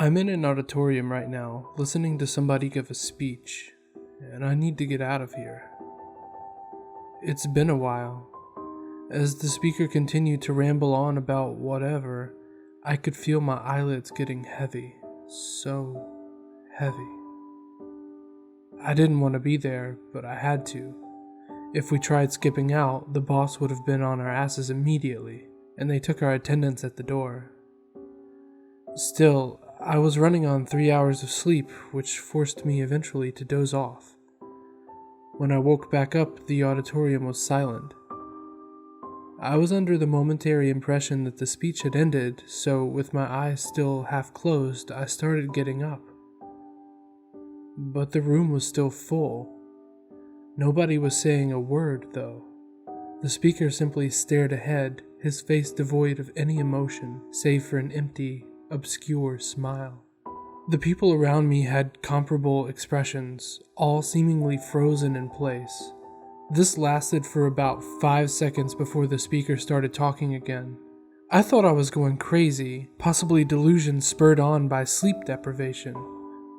I'm in an auditorium right now, listening to somebody give a speech, and I need to get out of here. It's been a while. As the speaker continued to ramble on about whatever, I could feel my eyelids getting heavy. So heavy. I didn't want to be there, but I had to. If we tried skipping out, the boss would have been on our asses immediately, and they took our attendance at the door. Still, I was running on 3 hours of sleep, which forced me eventually to doze off. When I woke back up, the auditorium was silent. I was under the momentary impression that the speech had ended, so with my eyes still half closed, I started getting up. But the room was still full. Nobody was saying a word, though. The speaker simply stared ahead, his face devoid of any emotion, save for an empty, obscure smile. The people around me had comparable expressions, all seemingly frozen in place. This lasted for about 5 seconds before the speaker started talking again. I thought I was going crazy, possibly delusion spurred on by sleep deprivation.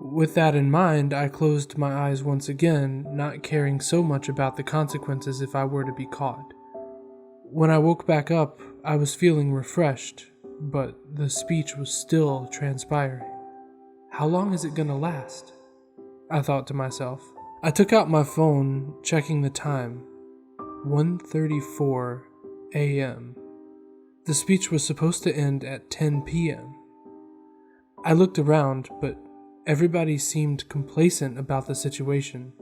With that in mind, I closed my eyes once again, not caring so much about the consequences if I were to be caught. When I woke back up, I was feeling refreshed, but the speech was still transpiring. How long is it gonna last? I thought to myself. I took out my phone, checking the time. 1:34 a.m. The speech was supposed to end at 10 p.m. I looked around, but everybody seemed complacent about the situation.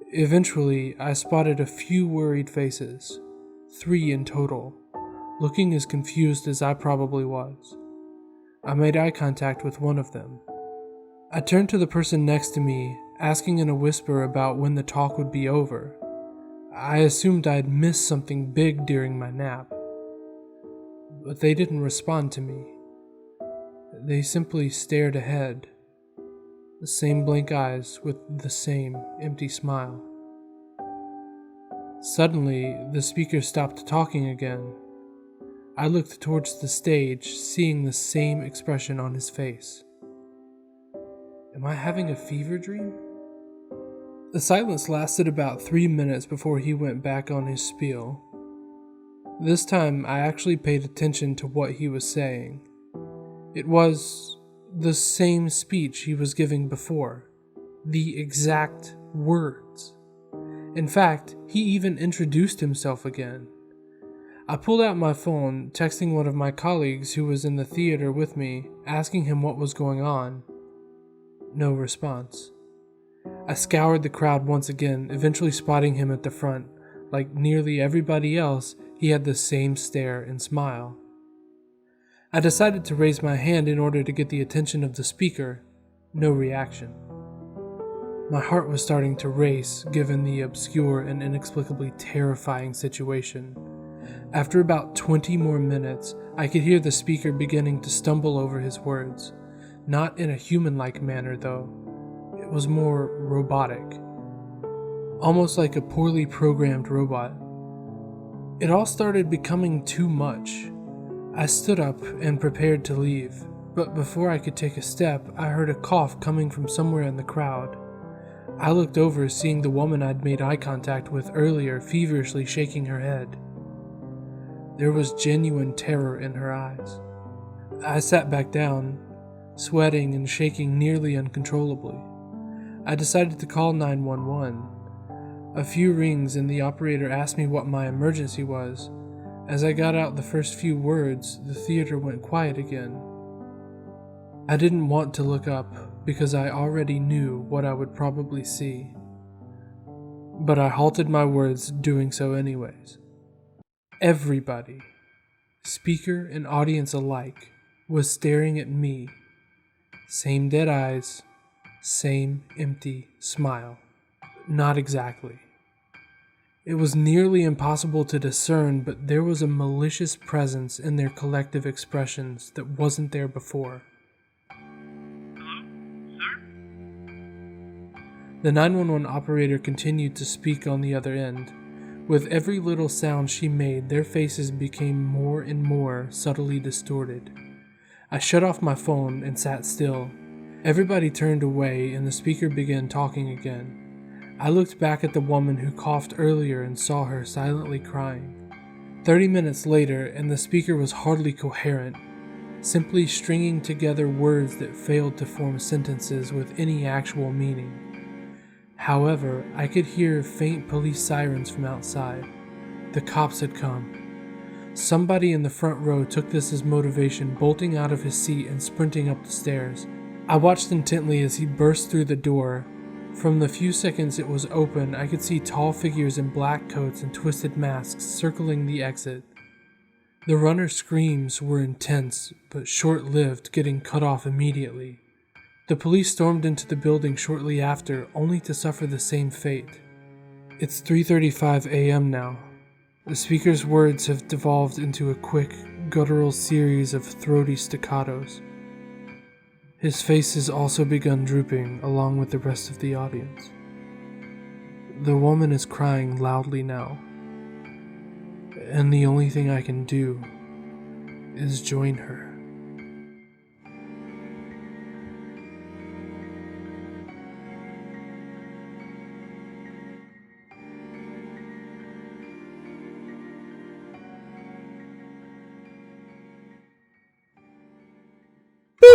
Eventually, I spotted a few worried faces, 3 in total, looking as confused as I probably was. I made eye contact with one of them. I turned to the person next to me, asking in a whisper about when the talk would be over. I assumed I'd missed something big during my nap. But they didn't respond to me. They simply stared ahead, the same blank eyes with the same empty smile. Suddenly, the speaker stopped talking again. I looked towards the stage, seeing the same expression on his face. Am I having a fever dream? The silence lasted about 3 minutes before he went back on his spiel. This time, I actually paid attention to what he was saying. It was the same speech he was giving before, the exact words. In fact, he even introduced himself again. I pulled out my phone, texting one of my colleagues who was in the theater with me, asking him what was going on. No response. I scoured the crowd once again, eventually spotting him at the front. Like nearly everybody else, he had the same stare and smile. I decided to raise my hand in order to get the attention of the speaker. No reaction. My heart was starting to race, given the obscure and inexplicably terrifying situation. After about 20 more minutes, I could hear the speaker beginning to stumble over his words. Not in a human-like manner, though. It was more robotic. Almost like a poorly programmed robot. It all started becoming too much. I stood up and prepared to leave, but before I could take a step, I heard a cough coming from somewhere in the crowd. I looked over, seeing the woman I'd made eye contact with earlier feverishly shaking her head. There was genuine terror in her eyes. I sat back down, sweating and shaking nearly uncontrollably. I decided to call 911. A few rings and the operator asked me what my emergency was. As I got out the first few words, the theater went quiet again. I didn't want to look up because I already knew what I would probably see. But I halted my words, doing so anyways. Everybody, speaker and audience alike, was staring at me. Same dead eyes, same empty smile. Not exactly. It was nearly impossible to discern, but there was a malicious presence in their collective expressions that wasn't there before. Hello, sir? The 911 operator continued to speak on the other end. With every little sound she made, their faces became more and more subtly distorted. I shut off my phone and sat still. Everybody turned away and the speaker began talking again. I looked back at the woman who coughed earlier and saw her silently crying. 30 minutes later, and the speaker was hardly coherent, simply stringing together words that failed to form sentences with any actual meaning. However, I could hear faint police sirens from outside. The cops had come. Somebody in the front row took this as motivation, bolting out of his seat and sprinting up the stairs. I watched intently as he burst through the door. From the few seconds it was open, I could see tall figures in black coats and twisted masks circling the exit. The runner's screams were intense, but short-lived, getting cut off immediately. The police stormed into the building shortly after, only to suffer the same fate. It's 3:35 a.m. now. The speaker's words have devolved into a quick, guttural series of throaty staccatos. His face has also begun drooping along with the rest of the audience. The woman is crying loudly now, and the only thing I can do is join her.